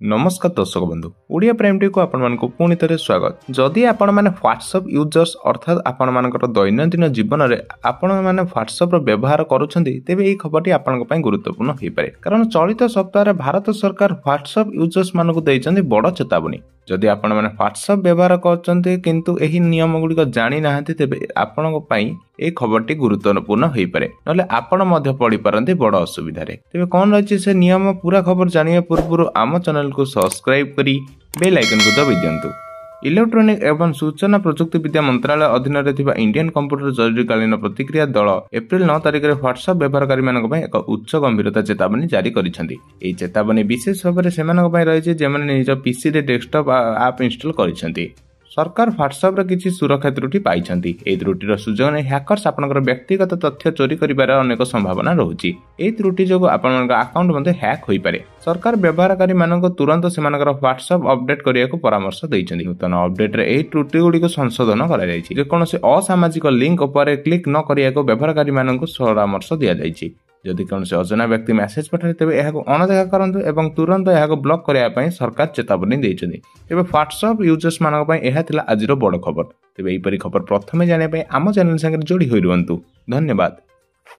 नमस्कार दर्शक बंधु ओडिया प्राइम टी को आपण पुणी थे स्वागत। जदि आपण मैंने व्हाट्सएप यूजर्स अर्थात आपण मानकर दैनंदिन जीवन में आपण मैंने व्हाट्सएप व्यवहार करुँचे तेज यह खबरटी आपण गुरुत्वपूर्ण हो पाए कारण चलित सप्ताह भारत सरकार व्हाट्सएप यूजर्स मानक देइछन्ति बड़ चेतावनी। जदि आपण मैंने व्हाट्सएप व्यवहार करछन्ति किंतु एही नियम गुड़िक जानी नाहंति तेबे आपण पई ए खबरटी गुरुत्वपूर्ण हो पाए नले आपण मध्य पड़ी पारंती बड़ असुविधा रे। तेबे कौन रही से नियम पूरा खबर जानिया पूर्व आम चैनल को सब्सक्राइब करी बेल आइकन को दबाई दियंतु। इलेक्ट्रोनिक एवं सूचना प्रजुक्ति विद्या मंत्रालय अधीन इंडियन कंप्यूटर जरूरीकालीन प्रतिक्रिया दल एप्रिल 9 तारिख में व्हाट्सएप व्यवहारकारी मानक एक उच्च गंभीरता चेतावनी जारी करिसेंति। एही चेतावनी विशेष भाव से रही जेमाने निज पीसी रे डेस्कटॉप ऐप इंस्टॉल करिसेंति। सरकार व्हाट्सएप किसी सुरक्षा त्रुटि पाइछन्ति। एही त्रुटिर सुजोग नै हैकर्स आपनकर व्यक्तिगत तथ्य चोरी करिबार अनेक संभावना रहुछि। एही त्रुटि जोगु आपनकर अकाउंट मध्ये हैक होई पारे। सरकार व्यवहारकारी मानक तुरंत सेमानकर व्हाट्सएप अपडेट करियाको परामर्श दैछन्ति। नूतन अपडेट रे एही त्रुटि गुडी को संशोधन करा जायछि। जे कोनोसी असामाजिक लिंक उपर क्लिक न करियाको व्यवहारकारी मानक परामर्श दिया जायछि। जदि कौन से अजना व्यक्ति मेसेज पठाए तेज यह अणदेखा करूँ और तुरंत यह ब्लॉक करने सरकार चेतावनी देते। तेज व्हाट्सएप यूजर्स मानक यह आज बड़ खबर। तेज यहपरी खबर प्रथम जानापी आम चैनल संगे जोड़ी हो रुहतु। धन्यवाद।